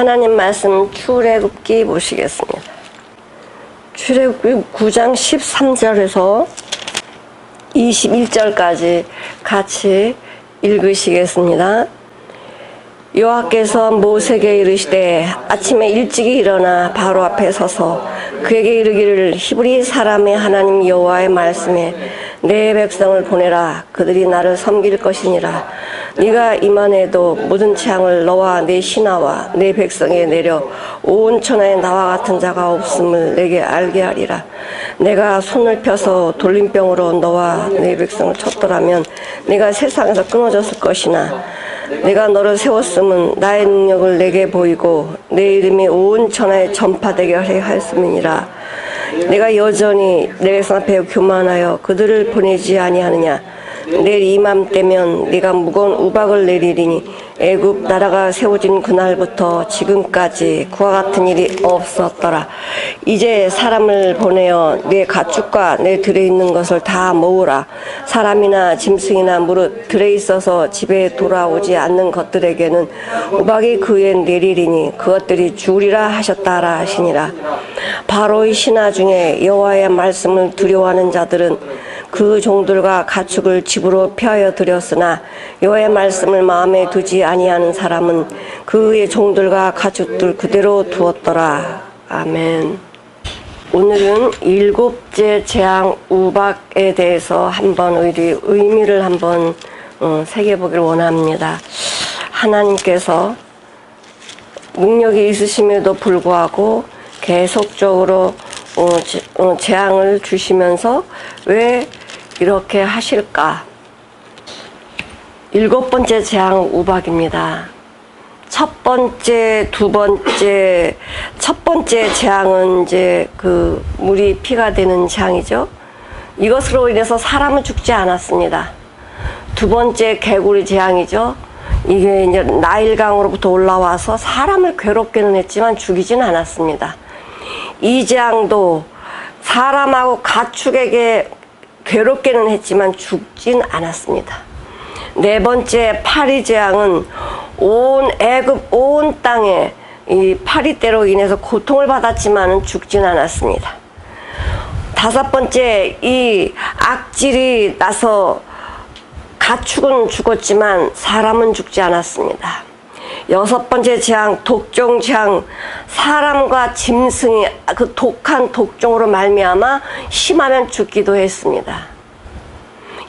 하나님 말씀 출애굽기 보시겠습니다. 출애굽기 9장 13절에서 21절까지 같이 읽으시겠습니다. 여호와께서 모세에게 이르시되 아침에 일찍이 일어나 바로 앞에 서서 그에게 이르기를 히브리 사람의 하나님 여호와의 말씀에 내 백성을 보내라. 그들이 나를 섬길 것이니라. 네가 이만해도 모든 재앙을 너와 네 신하와 네 백성에 내려 온 천하에 나와 같은 자가 없음을 내게 알게 하리라. 내가 손을 펴서 돌림병으로 너와 네 백성을 쳤더라면 네가 세상에서 끊어졌을 것이나 내가 너를 세웠음은 나의 능력을 내게 보이고 내 이름이 온 천하에 전파되게 하였음이니라. 내가 여전히 내 백성 앞에 교만하여 그들을 보내지 아니하느냐. 내일 이맘때면 네가 무거운 우박을 내리리니 애굽 나라가 세워진 그날부터 지금까지 그와 같은 일이 없었더라. 이제 사람을 보내어 내 가축과 내 들에 있는 것을 다 모으라. 사람이나 짐승이나 무릇 들에 있어서 집에 돌아오지 않는 것들에게는 우박이 그에 내리리니 그것들이 죽으리라 하셨다라 하시니라. 바로의 신하 중에 여호와의 말씀을 두려워하는 자들은 그 종들과 가축을 집으로 피하여 들였으나 여호와의 말씀을 마음에 두지 아니하는 사람은 그의 종들과 가축들 그대로 두었더라. 아멘. 오늘은 일곱째 재앙 우박에 대해서 한번 의미를 한번 새겨보기를 원합니다. 하나님께서 능력이 있으심에도 불구하고 계속적으로 재앙을 주시면서 왜 이렇게 하실까? 일곱 번째 재앙 우박입니다. 첫 번째 재앙은 이제 그 물이 피가 되는 재앙이죠. 이것으로 인해서 사람은 죽지 않았습니다. 두 번째 개구리 재앙이죠. 이게 이제 나일강으로부터 올라와서 사람을 괴롭게는 했지만 죽이진 않았습니다. 이 재앙도 사람하고 가축에게 괴롭게는 했지만 죽진 않았습니다. 네 번째 파리 재앙은 온 애굽 온 땅에 이 파리떼로 인해서 고통을 받았지만 죽진 않았습니다. 다섯 번째 이 악질이 나서 가축은 죽었지만 사람은 죽지 않았습니다. 여섯 번째 재앙 독종 재앙, 사람과 짐승이 그 독한 독종으로 말미암아 심하면 죽기도 했습니다.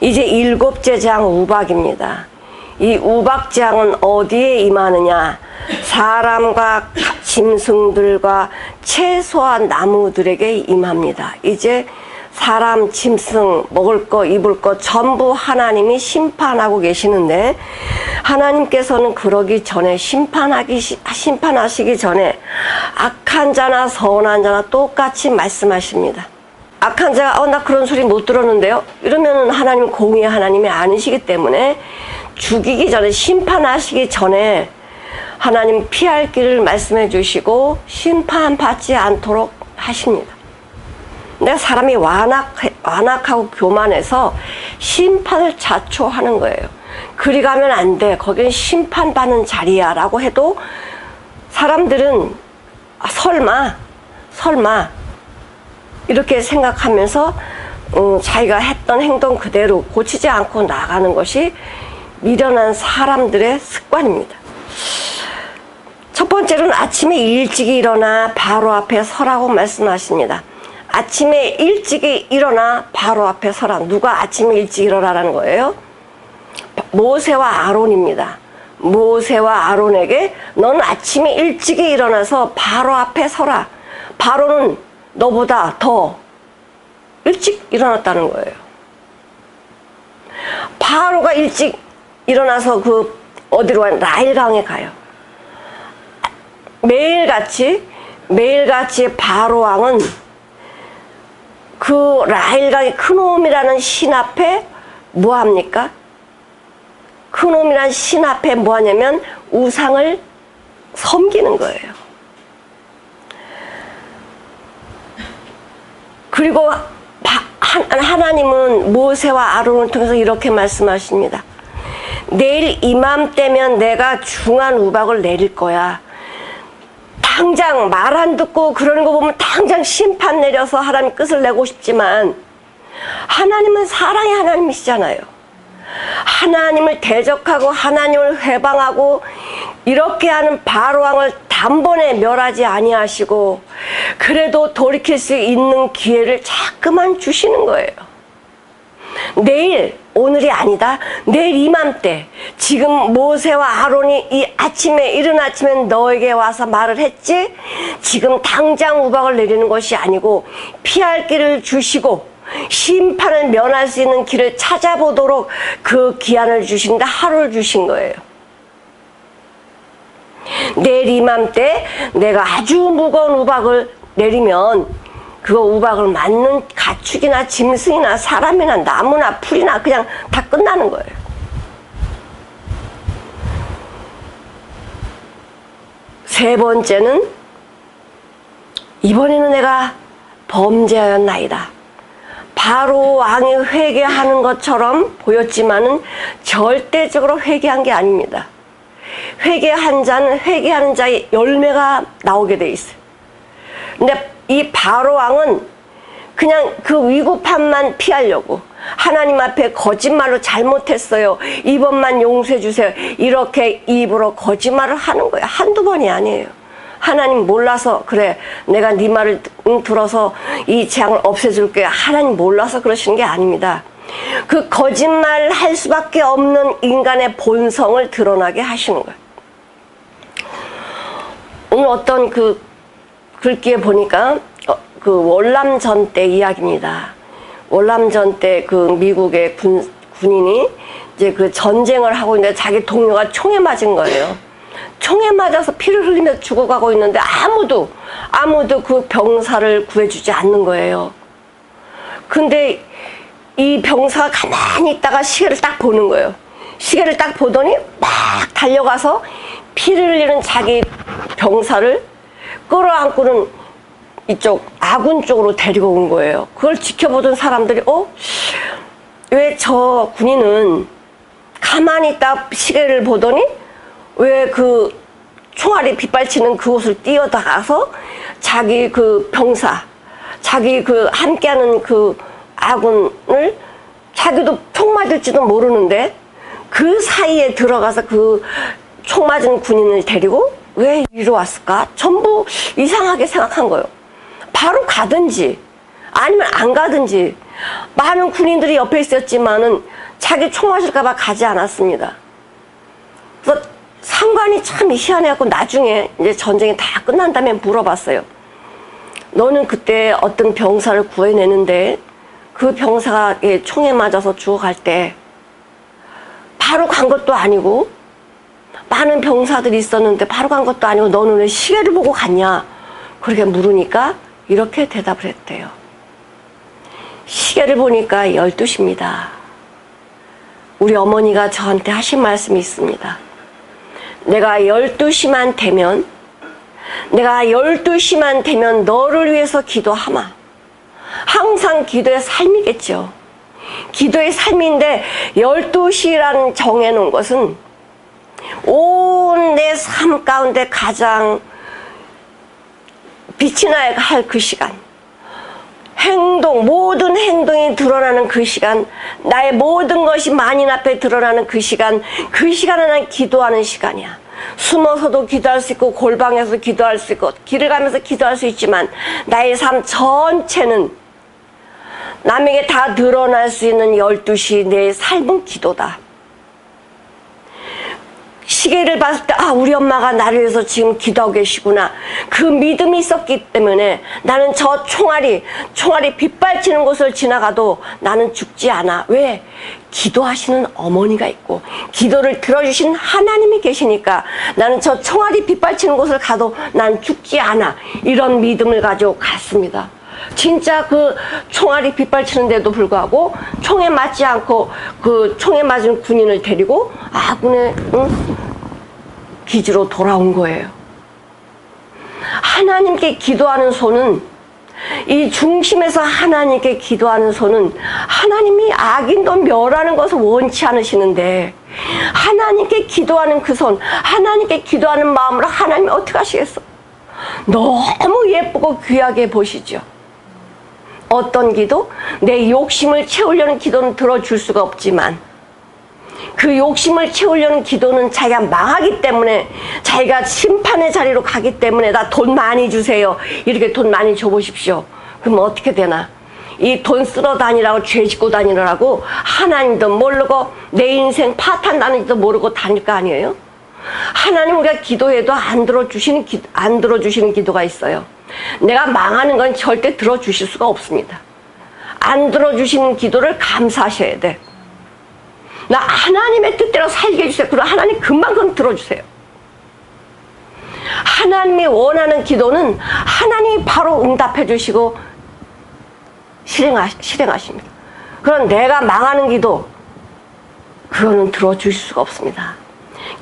이제 일곱째 재앙 우박입니다. 이 우박 재앙은 어디에 임하느냐? 사람과 짐승들과 채소와 나무들에게 임합니다. 이제 사람, 짐승, 먹을 거, 입을 거 전부 하나님이 심판하고 계시는데 하나님께서는 그러기 전에 심판하시기 전에 악한 자나 선한 자나 똑같이 말씀하십니다. 악한 자가 나 그런 소리 못 들었는데요. 이러면 하나님 공의의 하나님이 아니시기 때문에 죽이기 전에 심판하시기 전에 하나님 피할 길을 말씀해 주시고 심판받지 않도록 하십니다. 내가 사람이 완악하고 교만해서 심판을 자초하는 거예요. 그리 가면 안 돼. 거긴 심판받는 자리야 라고 해도 사람들은 설마 이렇게 생각하면서 자기가 했던 행동 그대로 고치지 않고 나가는 것이 미련한 사람들의 습관입니다. 첫 번째로는 아침에 일찍이 일어나 바로 앞에 서라고 말씀하십니다. 아침에 일찍이 일어나 바로 앞에 서라. 누가 아침에 일찍 일어나라는 거예요? 모세와 아론입니다. 모세와 아론에게 너는 아침에 일찍이 일어나서 바로 앞에 서라. 바로는 너보다 더 일찍 일어났다는 거예요. 바로가 일찍 일어나서 어디로 가요? 나일강에 가요. 매일같이 바로왕은 그 나일강의 크놈이라는 신 앞에 뭐 합니까? 크놈이라는 신 앞에 뭐 하냐면 우상을 섬기는 거예요. 그리고 하나님은 모세와 아론을 통해서 이렇게 말씀하십니다. 내일 이맘때면 내가 중한 우박을 내릴 거야. 당장 말 안 듣고 그러는 거 보면 당장 심판 내려서 하나님 끝을 내고 싶지만 하나님은 사랑의 하나님이시잖아요. 하나님을 대적하고 하나님을 회방하고 이렇게 하는 바로왕을 단번에 멸하지 아니하시고 그래도 돌이킬 수 있는 기회를 자꾸만 주시는 거예요. 내일, 오늘이 아니다. 내일 이맘때 지금 모세와 아론이 이 아침에 이른 아침에 너에게 와서 말을 했지, 지금 당장 우박을 내리는 것이 아니고 피할 길을 주시고 심판을 면할 수 있는 길을 찾아보도록 그 기한을 주신다. 하루를 주신 거예요. 내일 이맘때 내가 아주 무거운 우박을 내리면 그 우박을 맞는 가축이나 짐승이나 사람이나 나무나 풀이나 그냥 다 끝나는 거예요. 세 번째는 이번에는 내가 범죄하였나이다. 바로 왕이 회개하는 것처럼 보였지만은 절대적으로 회개한 게 아닙니다. 회개한 자는 회개하는 자의 열매가 나오게 돼 있어요. 근데 이 바로 왕은 그냥 그 위급함만 피하려고 하나님 앞에 거짓말로 잘못했어요, 이번만 용서해 주세요, 이렇게 입으로 거짓말을 하는 거예요. 한두 번이 아니에요. 하나님 몰라서 그래, 내가 네 말을 들어서 이 재앙을 없애줄게, 하나님 몰라서 그러시는 게 아닙니다. 그 거짓말을 할 수밖에 없는 인간의 본성을 드러나게 하시는 거예요. 오늘 어떤 그 글귀에 보니까 그 월남전 때 이야기입니다. 월남전 때 그 미국의 군인이 이제 그 전쟁을 하고 있는데 자기 동료가 총에 맞은 거예요. 총에 맞아서 피를 흘리면서 죽어가고 있는데 아무도 그 병사를 구해주지 않는 거예요. 근데 이 병사가 가만히 있다가 시계를 딱 보는 거예요. 시계를 딱 보더니 막 달려가서 피를 흘리는 자기 병사를 끌어안고는 이쪽 아군 쪽으로 데리고 온 거예요. 그걸 지켜보던 사람들이 왜 저 군인은 가만히 있다 시계를 보더니 왜 그 총알이 빗발치는 그곳을 뛰어다가서 자기 그 병사, 자기 그 함께하는 그 아군을 자기도 총 맞을지도 모르는데 그 사이에 들어가서 그 총 맞은 군인을 데리고 왜 이리 왔을까? 전부 이상하게 생각한 거예요. 바로 가든지 아니면 안 가든지. 많은 군인들이 옆에 있었지만은 자기 총 맞을까봐 가지 않았습니다. 그래서 상관이 참 희한해갖고 나중에 이제 전쟁이 다 끝난 다음에 물어봤어요. 너는 그때 어떤 병사를 구해내는데 그 병사가 총에 맞아서 죽어갈 때 바로 간 것도 아니고, 많은 병사들이 있었는데 바로 간 것도 아니고 너는 왜 시계를 보고 갔냐? 그렇게 물으니까 이렇게 대답을 했대요. 시계를 보니까 12시입니다. 우리 어머니가 저한테 하신 말씀이 있습니다. 내가 12시만 되면 너를 위해서 기도하마. 항상 기도의 삶이겠죠. 기도의 삶인데 12시라는 정해놓은 것은 온 내 삶 가운데 가장 빛이 나야 할 그 시간, 모든 행동이 드러나는 그 시간, 나의 모든 것이 만인 앞에 드러나는 그 시간은 난 기도하는 시간이야. 숨어서도 기도할 수 있고 골방에서 기도할 수 있고 길을 가면서 기도할 수 있지만 나의 삶 전체는 남에게 다 드러날 수 있는 12시 내 삶은 기도다. 시계를 봤을 때 우리 엄마가 나를 위해서 지금 기도하고 계시구나. 그 믿음이 있었기 때문에 나는 저 총알이 빗발치는 곳을 지나가도 나는 죽지 않아. 왜? 기도하시는 어머니가 있고 기도를 들어주신 하나님이 계시니까 나는 저 총알이 빗발치는 곳을 가도 난 죽지 않아. 이런 믿음을 가지고 갔습니다. 진짜 그 총알이 빗발치는데도 불구하고 총에 맞지 않고 그 총에 맞은 군인을 데리고 아군의 기지로 돌아온 거예요. 하나님께 기도하는 손은, 이 중심에서 하나님께 기도하는 손은 하나님이 악인도 멸하는 것을 원치 않으시는데 하나님께 기도하는 그 손, 하나님께 기도하는 마음으로 하나님이 어떻게 하시겠어? 너무 예쁘고 귀하게 보시죠. 어떤 기도? 내 욕심을 채우려는 기도는 들어줄 수가 없지만 그 욕심을 채우려는 기도는 자기가 망하기 때문에, 자기가 심판의 자리로 가기 때문에 나 돈 많이 주세요, 이렇게 돈 많이 줘보십시오. 그럼 어떻게 되나? 이 돈 쓸어 다니라고, 죄 짓고 다니라고 하나님도 모르고 내 인생 파탄나는지도 모르고 다닐 거 아니에요? 하나님, 우리가 기도해도 안 들어주시는 기도가 있어요. 내가 망하는 건 절대 들어주실 수가 없습니다. 안 들어주시는 기도를 감사하셔야 돼. 나 하나님의 뜻대로 살게 해주세요. 그럼 하나님 금방 들어주세요. 하나님이 원하는 기도는 하나님이 바로 응답해 주시고 실행하십니다. 그럼 내가 망하는 기도, 그거는 들어주실 수가 없습니다.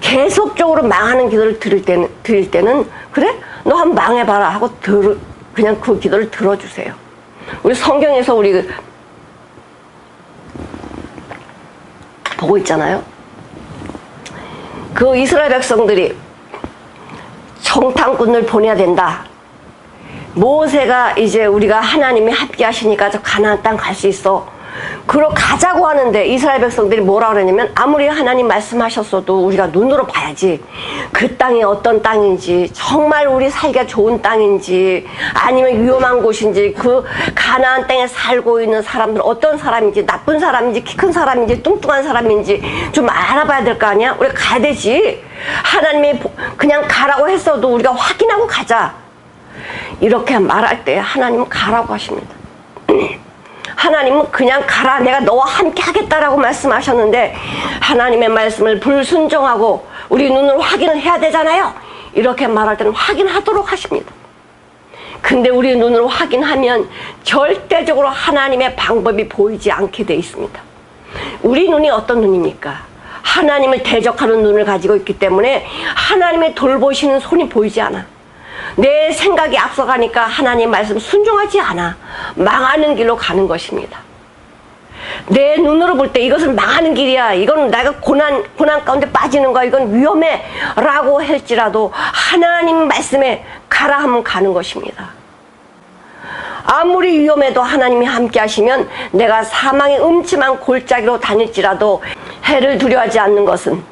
계속적으로 망하는 기도를 드릴 때는 그래? 너 한번 망해봐라 하고 그냥 그 기도를 들어주세요. 우리 성경에서 우리 보고 있잖아요. 그 이스라엘 백성들이 정탐꾼을 보내야 된다. 모세가 이제 우리가 하나님이 함께 하시니까 저 가나안 땅 갈 수 있어, 그러 가자고 하는데 이스라엘 백성들이 뭐라 그러냐면, 아무리 하나님 말씀하셨어도 우리가 눈으로 봐야지 그 땅이 어떤 땅인지, 정말 우리 살기가 좋은 땅인지 아니면 위험한 곳인지, 그 가나안 땅에 살고 있는 사람들은 어떤 사람인지, 나쁜 사람인지 키 큰 사람인지 뚱뚱한 사람인지 좀 알아봐야 될 거 아니야? 우리가 가야 되지. 하나님이 그냥 가라고 했어도 우리가 확인하고 가자, 이렇게 말할 때 하나님은 가라고 하십니다. 하나님은 그냥 가라, 내가 너와 함께 하겠다라고 말씀하셨는데 하나님의 말씀을 불순종하고 우리 눈으로 확인을 해야 되잖아요. 이렇게 말할 때는 확인하도록 하십니다. 근데 우리 눈으로 확인하면 절대적으로 하나님의 방법이 보이지 않게 돼 있습니다. 우리 눈이 어떤 눈입니까? 하나님을 대적하는 눈을 가지고 있기 때문에 하나님의 돌보시는 손이 보이지 않아. 내 생각이 앞서가니까 하나님 말씀 순종하지 않아. 망하는 길로 가는 것입니다. 내 눈으로 볼 때 이것은 망하는 길이야, 이건 내가 고난 가운데 빠지는 거야, 이건 위험해 라고 할지라도 하나님 말씀에 가라 하면 가는 것입니다. 아무리 위험해도 하나님이 함께 하시면 내가 사망의 음침한 골짜기로 다닐지라도 해를 두려워하지 않는 것은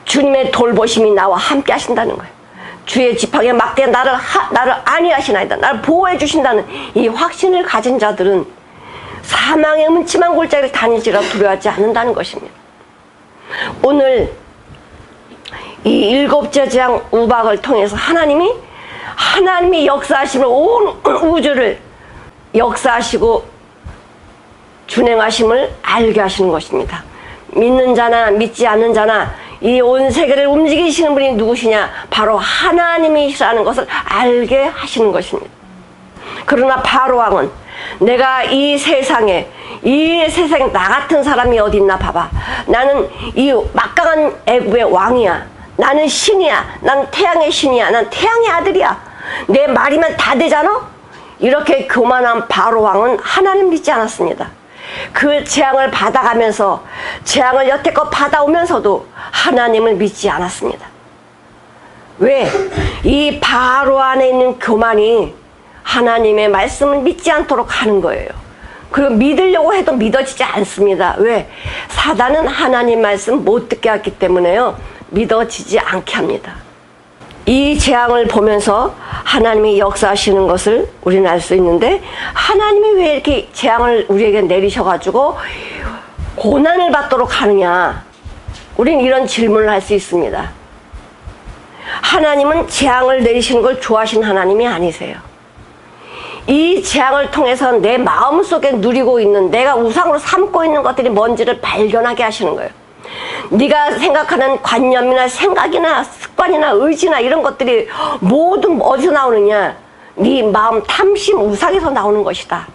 주님의 돌보심이 나와 함께 하신다는 거예요. 주의 지팡이에 막대 나를 안위하시나이다, 나를 보호해 주신다는 이 확신을 가진 자들은 사망의 음침한 골짜기를 다닐지라도 두려워하지 않는다는 것입니다. 오늘 이 7째 재앙 우박을 통해서 하나님이 역사하심을, 온 우주를 역사하시고 준행하심을 알게 하시는 것입니다. 믿는 자나 믿지 않는 자나 이 온 세계를 움직이시는 분이 누구시냐? 바로 하나님이시라는 것을 알게 하시는 것입니다. 그러나 바로 왕은, 내가 이 세상에 나 같은 사람이 어디 있나 봐봐, 나는 이 막강한 애굽의 왕이야, 나는 신이야, 난 태양의 신이야, 난 태양의 아들이야, 내 말이면 다 되잖아? 이렇게 교만한 바로 왕은 하나님 믿지 않았습니다. 그 재앙을 받아가면서, 재앙을 여태껏 받아오면서도 하나님을 믿지 않았습니다. 왜? 이 바로 안에 있는 교만이 하나님의 말씀을 믿지 않도록 하는 거예요. 그리고 믿으려고 해도 믿어지지 않습니다. 왜? 사단은 하나님 말씀 못 듣게 했기 때문에요, 믿어지지 않게 합니다. 이 재앙을 보면서 하나님이 역사하시는 것을 우리는 알 수 있는데, 하나님이 왜 이렇게 재앙을 우리에게 내리셔가지고 고난을 받도록 하느냐, 우린 이런 질문을 할 수 있습니다. 하나님은 재앙을 내리시는 걸 좋아하시는 하나님이 아니세요. 이 재앙을 통해서 내 마음속에 누리고 있는, 내가 우상으로 삼고 있는 것들이 뭔지를 발견하게 하시는 거예요. 네가 생각하는 관념이나 생각이나 습관이나 의지나 이런 것들이 모두 어디서 나오느냐? 네 마음 탐심 우상에서 나오는 것이다.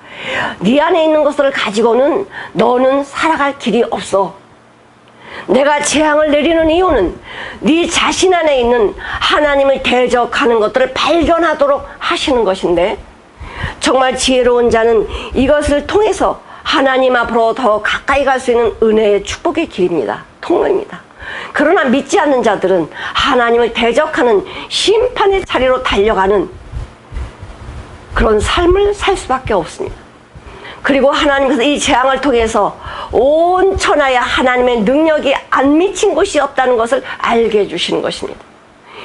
네 안에 있는 것을 가지고는 너는 살아갈 길이 없어. 내가 재앙을 내리는 이유는 네 자신 안에 있는 하나님을 대적하는 것들을 발견하도록 하시는 것인데, 정말 지혜로운 자는 이것을 통해서 하나님 앞으로 더 가까이 갈 수 있는 은혜의 축복의 길입니다. 통로입니다. 그러나 믿지 않는 자들은 하나님을 대적하는 심판의 자리로 달려가는 그런 삶을 살 수밖에 없습니다. 그리고 하나님께서 이 재앙을 통해서 온 천하에 하나님의 능력이 안 미친 곳이 없다는 것을 알게 해주시는 것입니다.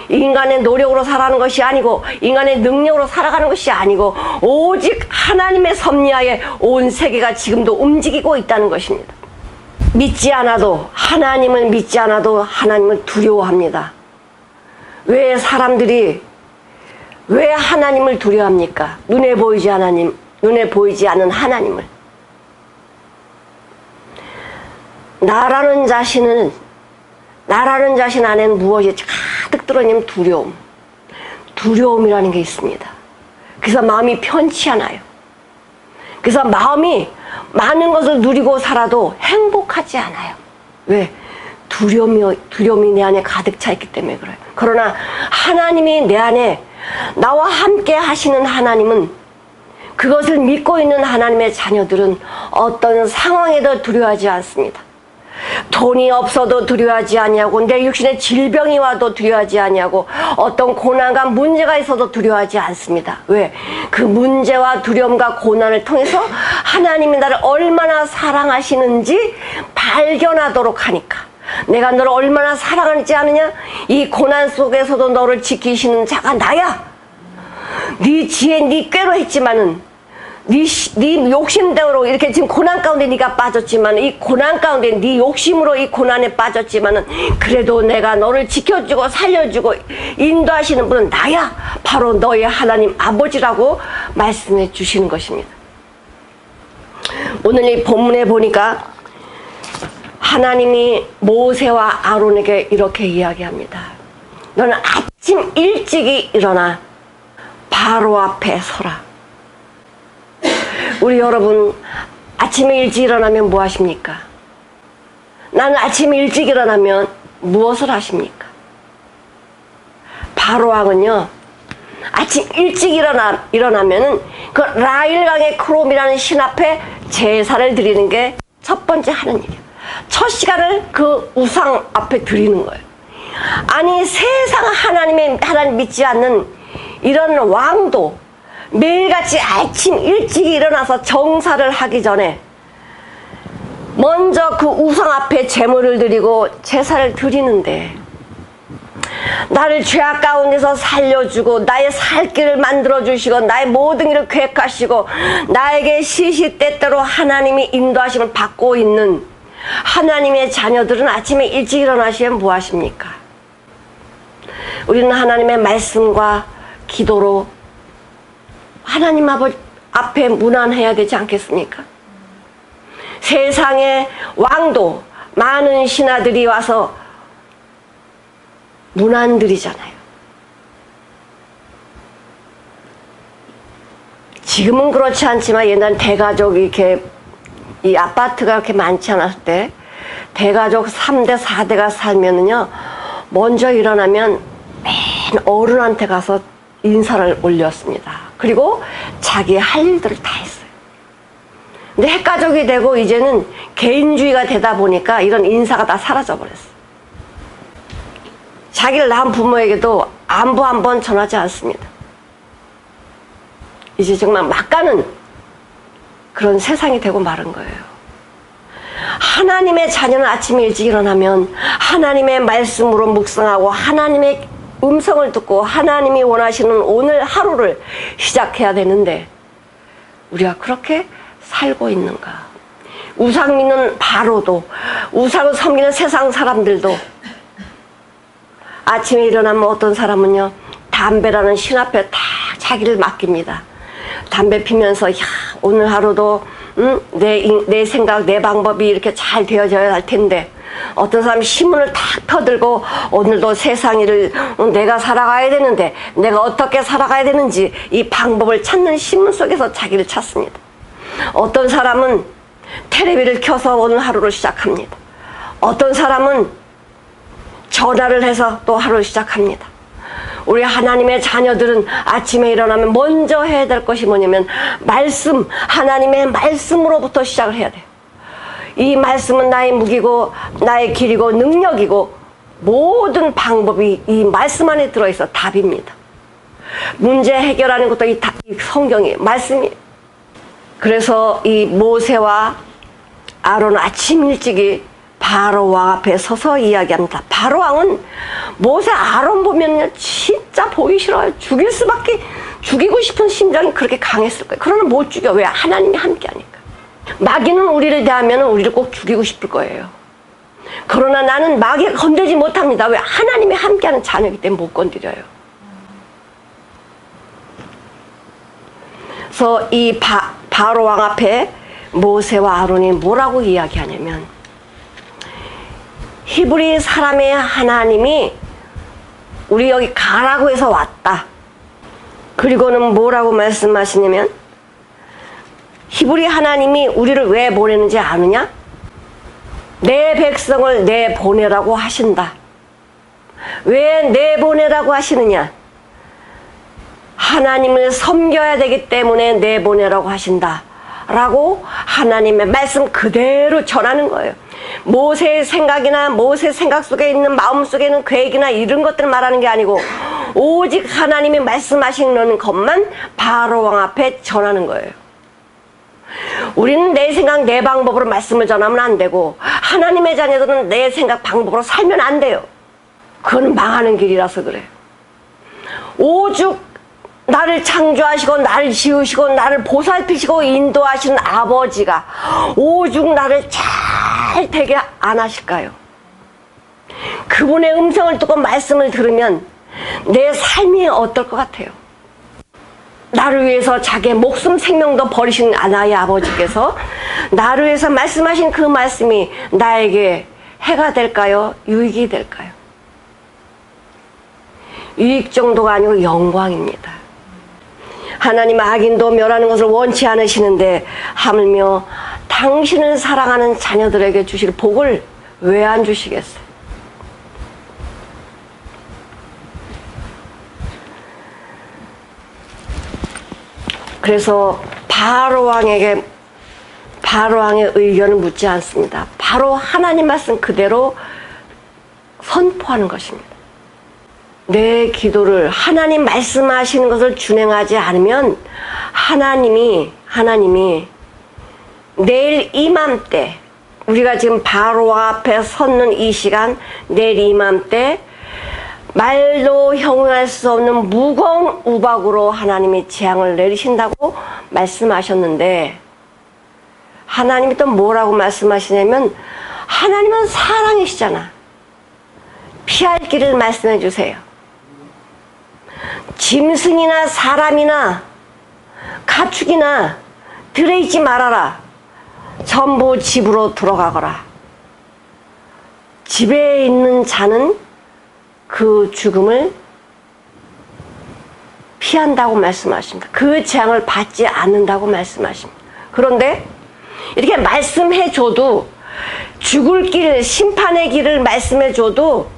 인간의 노력으로 살아가는 것이 아니고 인간의 능력으로 살아가는 것이 아니고 오직 하나님의 섭리하에 온 세계가 지금도 움직이고 있다는 것입니다. 믿지 않아도, 하나님을 믿지 않아도 하나님을 두려워합니다. 왜 사람들이 왜 하나님을 두려워합니까? 눈에 보이지 않는 하나님을. 나라는 자신 안에는 무엇이 가득 들어있냐면 두려움이라는 게 있습니다. 그래서 마음이 편치 않아요. 그래서 마음이 많은 것을 누리고 살아도 행복하지 않아요. 왜? 두려움이 내 안에 가득 차 있기 때문에 그래요. 그러나 하나님이 내 안에 나와 함께 하시는 하나님은, 그것을 믿고 있는 하나님의 자녀들은 어떤 상황에도 두려워하지 않습니다. 돈이 없어도 두려워하지 아니하고, 내 육신에 질병이 와도 두려워하지 아니하고, 어떤 고난과 문제가 있어도 두려워하지 않습니다. 왜? 그 문제와 두려움과 고난을 통해서 하나님이 나를 얼마나 사랑하시는지 발견하도록 하니까. 내가 너를 얼마나 사랑하지 않느냐? 이 고난 속에서도 너를 지키시는 자가 나야. 네 지혜, 네 꾀로 했지만은, 네 욕심대로 이렇게 지금 고난 가운데 네가 빠졌지만, 이 고난 가운데 네 욕심으로 이 고난에 빠졌지만은, 그래도 내가 너를 지켜주고 살려주고 인도하시는 분은 나야. 바로 너의 하나님 아버지라고 말씀해 주시는 것입니다. 오늘 이 본문에 보니까 하나님이 모세와 아론에게 이렇게 이야기합니다. 너는 아침 일찍이 일어나 바로 앞에 서라. 우리 여러분, 아침에 일찍 일어나면 뭐 하십니까? 나는 아침에 일찍 일어나면 무엇을 하십니까? 바로왕은요, 아침 일찍 일어나면은 그 라일강의 크롬이라는 신 앞에 제사를 드리는 게 첫 번째 하는 일이에요. 첫 시간을 그 우상 앞에 드리는 거예요. 아니, 세상 하나님 믿지 않는 이런 왕도 매일같이 아침 일찍 일어나서 정사를 하기 전에 먼저 그 우상 앞에 제물을 드리고 제사를 드리는데, 나를 죄악 가운데서 살려주고 나의 살 길을 만들어주시고 나의 모든 일을 계획하시고 나에게 시시때때로 하나님이 인도하심을 받고 있는 하나님의 자녀들은 아침에 일찍 일어나시면 뭐 하십니까? 우리는 하나님의 말씀과 기도로 하나님 아버지 앞에 문안해야 되지 않겠습니까? 세상의 왕도 많은 신하들이 와서 문안드리잖아요. 지금은 그렇지 않지만 옛날 대가족이 이렇게 이 아파트가 그렇게 많지 않았을 때 대가족 3대 4대가 살면은요, 먼저 일어나면 맨 어른한테 가서 인사를 올렸습니다. 그리고 자기의 할 일들을 다 했어요. 근데 핵가족이 되고 이제는 개인주의가 되다 보니까 이런 인사가 다 사라져 버렸어요. 자기를 낳은 부모에게도 안부 한 번 전하지 않습니다. 이제 정말 막가는 그런 세상이 되고 마른 거예요. 하나님의 자녀는 아침에 일찍 일어나면 하나님의 말씀으로 묵상하고 하나님의 음성을 듣고 하나님이 원하시는 오늘 하루를 시작해야 되는데, 우리가 그렇게 살고 있는가? 우상 믿는 바로도, 우상을 섬기는 세상 사람들도 아침에 일어나면 어떤 사람은요, 담배라는 신 앞에 다 자기를 맡깁니다. 담배 피면서, 야, 오늘 하루도 내 생각, 내 방법이 이렇게 잘 되어져야 할 텐데, 어떤 사람이 신문을 탁 펴들고 오늘도 세상 일을 내가 살아가야 되는데 내가 어떻게 살아가야 되는지 이 방법을 찾는 신문 속에서 자기를 찾습니다. 어떤 사람은 텔레비를 켜서 오늘 하루를 시작합니다. 어떤 사람은 전화를 해서 또 하루를 시작합니다. 우리 하나님의 자녀들은 아침에 일어나면 먼저 해야 될 것이 뭐냐면 말씀, 하나님의 말씀으로부터 시작을 해야 돼요. 이 말씀은 나의 무기고 나의 길이고 능력이고 모든 방법이 이 말씀 안에 들어있어 답입니다. 문제 해결하는 것도 이 성경이 말씀이. 그래서 이 모세와 아론은 아침 일찍이 바로 왕 앞에 서서 이야기합니다. 바로 왕은 모세 아론 보면 진짜 보기 싫어요. 죽이고 싶은 심정이 그렇게 강했을 거예요. 그러나 못 죽여. 왜? 하나님이 함께 하니까. 마귀는 우리를 대하면 우리를 꼭 죽이고 싶을 거예요. 그러나 나는 마귀가 건들지 못합니다. 왜? 하나님이 함께하는 자녀이기 때문에 못 건드려요. 그래서 이 바로 왕 앞에 모세와 아론이 뭐라고 이야기하냐면, 히브리 사람의 하나님이 우리 여기 가라고 해서 왔다. 그리고는 뭐라고 말씀하시냐면, 히브리 하나님이 우리를 왜 보내는지 아느냐? 내 백성을 내보내라고 하신다. 왜 내보내라고 하시느냐? 하나님을 섬겨야 되기 때문에 내보내라고 하신다 라고 하나님의 말씀 그대로 전하는 거예요. 모세의 생각이나 모세 생각 속에 있는 마음 속에 있는 계획이나 이런 것들을 말하는 게 아니고 오직 하나님이 말씀하시는 것만 바로 왕 앞에 전하는 거예요. 우리는 내 생각 내 방법으로 말씀을 전하면 안 되고, 하나님의 자녀들은 내 생각 방법으로 살면 안 돼요. 그건 망하는 길이라서 그래요. 오죽 나를 창조하시고 나를 지으시고 나를 보살피시고 인도하시는 아버지가 오죽 나를 잘 되게 안 하실까요? 그분의 음성을 듣고 말씀을 들으면 내 삶이 어떨 것 같아요? 나를 위해서 자기의 목숨 생명도 버리신 나의 아버지께서 나를 위해서 말씀하신 그 말씀이 나에게 해가 될까요? 유익이 될까요? 유익 정도가 아니고 영광입니다. 하나님 악인도 멸하는 것을 원치 않으시는데 하물며 당신을 사랑하는 자녀들에게 주실 복을 왜 안 주시겠어요? 그래서 바로 왕의 의견을 묻지 않습니다. 바로 하나님 말씀 그대로 선포하는 것입니다. 내 기도를 하나님 말씀하시는 것을 준행하지 않으면 하나님이 내일 이맘때, 우리가 지금 바로 왕 앞에 섰는 이 시간, 내일 이맘때 말로 형용할 수 없는 무거운 우박으로 하나님이 재앙을 내리신다고 말씀하셨는데, 하나님이 또 뭐라고 말씀하시냐면, 하나님은 사랑이시잖아. 피할 길을 말씀해 주세요. 짐승이나 사람이나 가축이나 들어있지 말아라. 전부 집으로 들어가거라. 집에 있는 자는 그 죽음을 피한다고 말씀하십니다. 그 재앙을 받지 않는다고 말씀하십니다. 그런데 이렇게 말씀해줘도, 죽을 길, 심판의 길을 말씀해줘도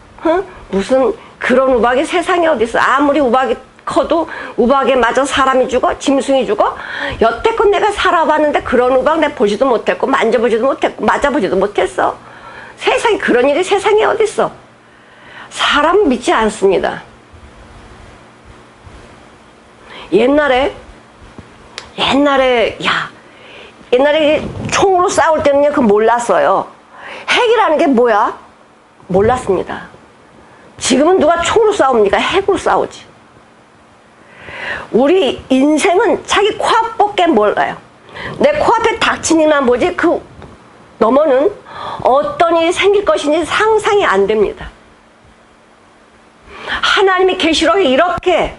무슨 그런 우박이 세상에 어디 있어. 아무리 우박이 커도 우박에 맞아 사람이 죽어, 짐승이 죽어. 여태껏 내가 살아봤는데 그런 우박 내가 보지도 못했고 만져보지도 못했고 맞아보지도 못했어. 세상에 그런 일이 세상에 어디 있어. 사람 믿지 않습니다. 옛날에 총으로 싸울 때는요, 그거 몰랐어요. 핵이라는 게 뭐야? 몰랐습니다. 지금은 누가 총으로 싸웁니까? 핵으로 싸우지. 우리 인생은 자기 코앞밖에 몰라요. 내 코앞에 닥친 일만 보지 그 너머는 어떤 일이 생길 것인지 상상이 안 됩니다. 하나님이 계시록에 이렇게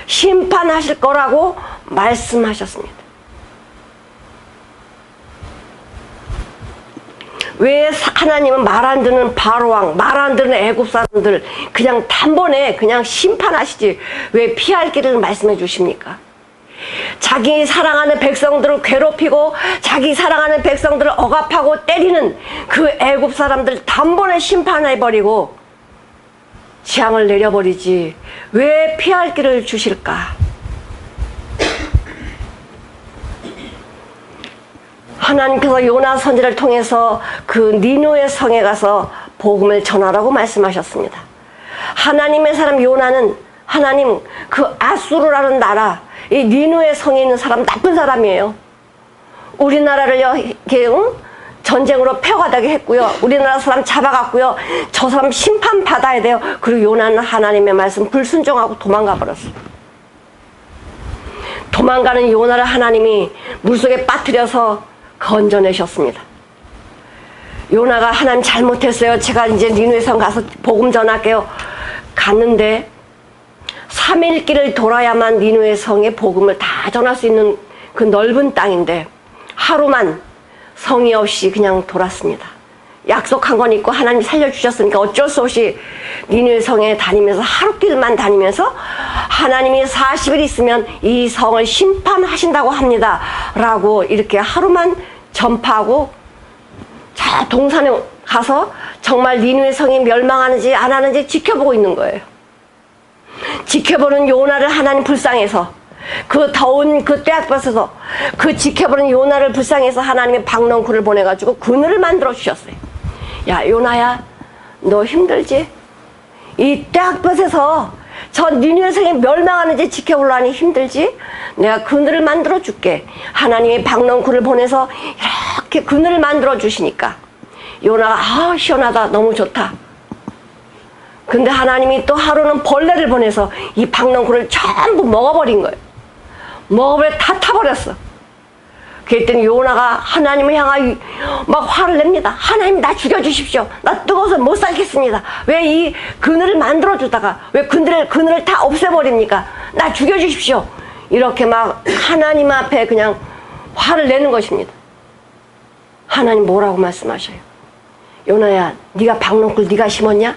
심판하실 거라고 말씀하셨습니다. 왜 하나님은 말 안 듣는 바로왕, 말 안 듣는 애굽 사람들 그냥 단번에 그냥 심판하시지 왜 피할 길을 말씀해 주십니까? 자기 사랑하는 백성들을 괴롭히고 자기 사랑하는 백성들을 억압하고 때리는 그 애굽 사람들 단번에 심판해버리고 재앙을 내려버리지 왜 피할 길을 주실까? 하나님께서 요나 선지자를 통해서 그 니느웨 성에 가서 복음을 전하라고 말씀하셨습니다. 하나님의 사람 요나는 하나님 그 아수르라는 나라, 이 니누의 성에 있는 사람 나쁜 사람이에요. 우리나라를요 이렇게 전쟁으로 패가다게 했고요. 우리나라 사람 잡아갔고요. 저 사람 심판 받아야 돼요. 그리고 요나는 하나님의 말씀 불순종하고 도망가 버렸어요. 도망가는 요나를 하나님이 물속에 빠뜨려서 건져내셨습니다. 요나가 하나님 잘못했어요. 제가 이제 니누의 성 가서 복음 전할게요. 갔는데 3일 길을 돌아야만 니누의 성에 복음을 다 전할 수 있는 그 넓은 땅인데 하루만 성의 없이 그냥 돌았습니다. 약속한 건 있고 하나님 살려주셨으니까 어쩔 수 없이 니누의 성에 다니면서 하루길만 다니면서 하나님이 40일 있으면 이 성을 심판하신다고 합니다 라고 이렇게 하루만 전파하고 저 동산에 가서 정말 니누의 성이 멸망하는지 안 하는지 지켜보고 있는 거예요. 지켜보는 요나를 하나님 불쌍해서 그 더운 그 떼약볕에서 그 지켜보는 요나를 불쌍해서 하나님이 박넝쿨을 보내가지고 그늘을 만들어 주셨어요. 야 요나야 너 힘들지? 이 떼약볕에서 저 니누의 성이 멸망하는지 지켜보려니 힘들지? 내가 그늘을 만들어 줄게. 하나님이 박넝쿨을 보내서 이렇게 그늘을 만들어 주시니까 요나가 아 시원하다 너무 좋다. 근데 하나님이 또 하루는 벌레를 보내서 이 박넝쿨을 전부 먹어버린 거예요. 먹어버려 다 타버렸어. 그랬더니 요나가 하나님을 향하여 막 화를 냅니다. 하나님 나 죽여주십시오. 나 뜨거워서 못 살겠습니다. 왜 이 그늘을 만들어주다가 왜 그늘을 다 없애버립니까? 나 죽여주십시오. 이렇게 막 하나님 앞에 그냥 화를 내는 것입니다. 하나님 뭐라고 말씀하셔요? 요나야 네가 박넝쿨 네가 심었냐?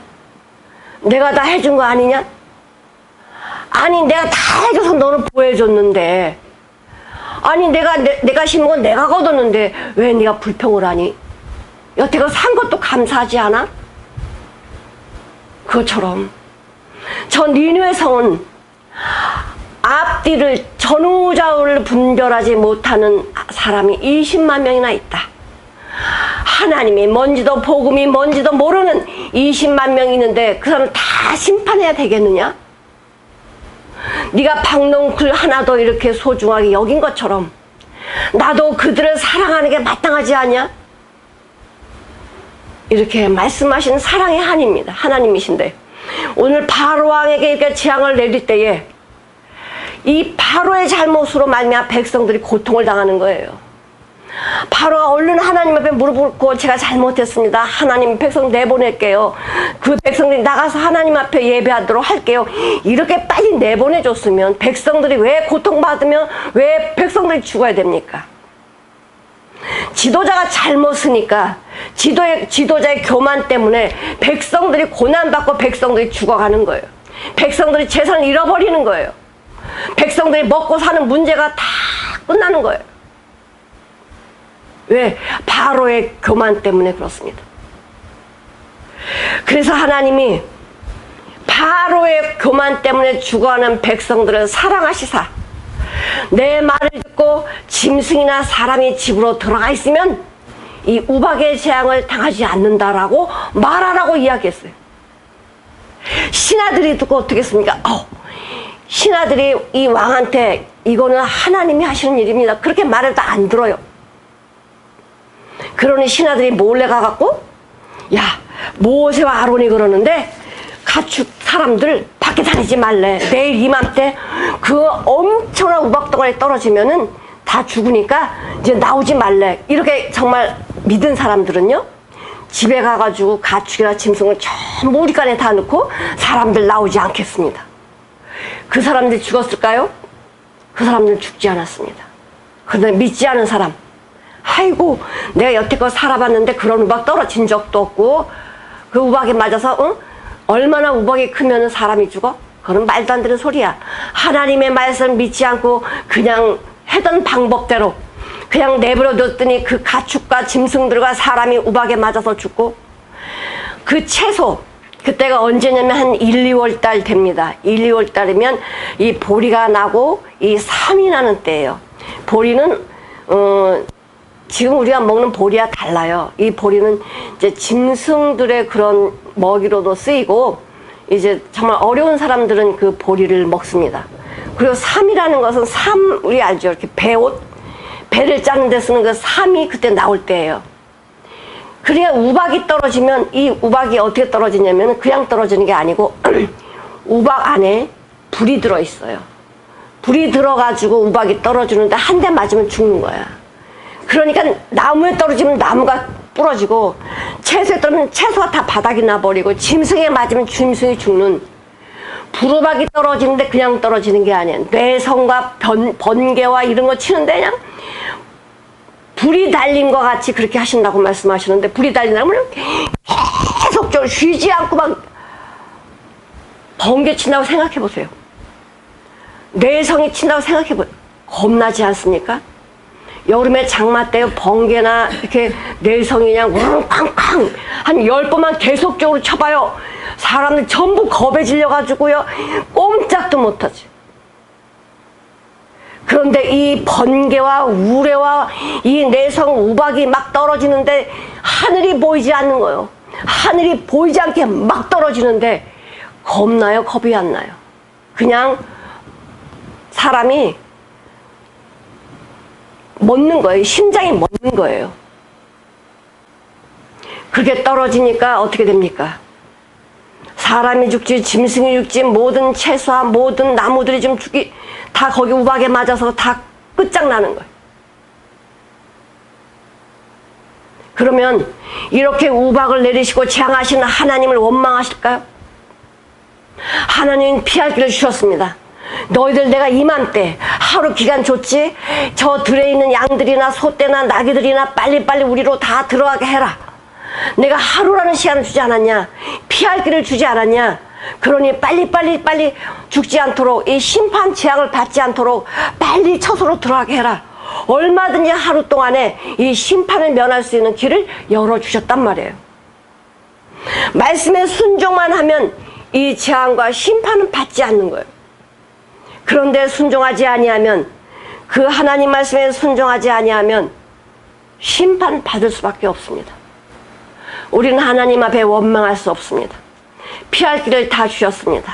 내가 다 해준 거 아니냐? 아니 내가 다 해줘서 너는 보여줬는데 아니 내가 심은 건 내가 거뒀는데 왜 네가 불평을 하니? 여태껏 산 것도 감사하지 않아? 그것처럼 저 니누의 성은 앞뒤를 전후좌우를 분별하지 못하는 사람이 20만 명이나 있다. 하나님이 뭔지도 복음이 뭔지도 모르는 20만 명이 있는데 그 사람 다 심판해야 되겠느냐? 네가 박넝쿨 하나도 이렇게 소중하게 여긴 것처럼 나도 그들을 사랑하는 게 마땅하지 않냐? 이렇게 말씀하시는 사랑의 한입니다. 하나님이신데 오늘 바로왕에게 이렇게 재앙을 내릴 때에 이 바로의 잘못으로 말미암아 백성들이 고통을 당하는 거예요. 바로가 얼른 하나님 앞에 무릎 꿇고 제가 잘못했습니다. 하나님 백성 내보낼게요. 그 백성들이 나가서 하나님 앞에 예배하도록 할게요. 이렇게 빨리 내보내줬으면 백성들이 왜 고통받으면 왜 백성들이 죽어야 됩니까? 지도자가 잘못으니까 지도자의 교만 때문에 백성들이 고난받고 백성들이 죽어가는 거예요. 백성들이 재산을 잃어버리는 거예요. 백성들이 먹고 사는 문제가 다 끝나는 거예요. 왜? 바로의 교만 때문에 그렇습니다. 그래서 하나님이 바로의 교만 때문에 죽어가는 백성들을 사랑하시사 내 말을 듣고 짐승이나 사람이 집으로 들어가 있으면 이 우박의 재앙을 당하지 않는다라고 말하라고 이야기했어요. 신하들이 듣고 어떻게 했습니까? 신하들이 이 왕한테 이거는 하나님이 하시는 일입니다. 그렇게 말해도 안 들어요. 그러니 신하들이 몰래 가갖고 야 모세와 아론이 그러는데 가축 사람들 밖에 다니지 말래. 내일 이맘때 그 엄청난 우박덩어리 떨어지면은 다 죽으니까 이제 나오지 말래. 이렇게 정말 믿은 사람들은요 집에 가가지고 가축이나 짐승을 전부 우리간에 다 넣고 사람들 나오지 않겠습니다. 그 사람들이 죽었을까요? 그 사람들은 죽지 않았습니다. 그런데 믿지 않은 사람 아이고 내가 여태껏 살아봤는데 그런 우박 떨어진 적도 없고 그 우박에 맞아서 얼마나 우박이 크면 사람이 죽어? 그건 말도 안 되는 소리야. 하나님의 말씀을 믿지 않고 그냥 하던 방법대로 그냥 내버려뒀더니 그 가축과 짐승들과 사람이 우박에 맞아서 죽고 그 채소 그때가 언제냐면 한 1, 2월 달 됩니다. 1, 2월 달이면 이 보리가 나고 이 삼이 나는 때예요. 보리는 지금 우리가 먹는 보리와 달라요. 이 보리는 이제 짐승들의 그런 먹이로도 쓰이고 이제 정말 어려운 사람들은 그 보리를 먹습니다. 그리고 삼이라는 것은 우리 알죠? 이렇게 배를 짜는 데 쓰는 그 삼이 그때 나올 때예요. 그래야 우박이 떨어지면, 이 우박이 어떻게 떨어지냐면 그냥 떨어지는 게 아니고 우박 안에 불이 들어있어요. 불이 들어가지고 우박이 떨어지는데 한 대 맞으면 죽는 거야. 그러니까 나무에 떨어지면 나무가 부러지고, 채소에 떨어지면 채소가 다 바닥이 나버리고, 짐승에 맞으면 짐승이 죽는, 부루박이 떨어지는데 그냥 떨어지는 게 아니야. 뇌성과 번개와 이런 거 치는데 그냥 불이 달린 것 같이 그렇게 하신다고 말씀하시는데, 불이 달리려면 계속적으로 쉬지 않고 막 번개 친다고 생각해 보세요. 뇌성이 친다고 생각해 보세요. 겁나지 않습니까? 여름에 장마 때 번개나 이렇게 뇌성이 그냥 우렁쾅쾅 한 10번만 계속적으로 쳐봐요. 사람들 전부 겁에 질려가지고요, 꼼짝도 못하지. 그런데 이 번개와 우레와 이 내성 우박이 막 떨어지는데 하늘이 보이지 않는 거예요. 하늘이 보이지 않게 막 떨어지는데 겁나요? 겁이 안 나요? 그냥 사람이 멎는 거예요. 심장이 멎는 거예요. 그렇게 떨어지니까 어떻게 됩니까? 사람이 죽지, 짐승이 죽지, 모든 채소와 모든 나무들이 좀 죽기, 다 거기 우박에 맞아서 다 끝장나는 거예요. 그러면 이렇게 우박을 내리시고 재앙하시는 하나님을 원망하실까요? 하나님은 피할 길을 주셨습니다. 너희들 내가 이맘때 하루 기간 줬지? 저 들에 있는 양들이나 소떼나 나귀들이나 빨리빨리 우리로 다 들어가게 해라. 내가 하루라는 시간을 주지 않았냐? 피할 길을 주지 않았냐? 그러니 빨리 죽지 않도록, 이 심판 재앙을 받지 않도록 빨리 처소로 들어가게 해라. 얼마든지 하루 동안에 이 심판을 면할 수 있는 길을 열어주셨단 말이에요. 말씀에 순종만 하면 이 재앙과 심판은 받지 않는 거예요. 그런데 순종하지 아니하면, 그 하나님 말씀에 순종하지 아니하면 심판 받을 수밖에 없습니다. 우리는 하나님 앞에 원망할 수 없습니다. 피할 길을 다 주셨습니다.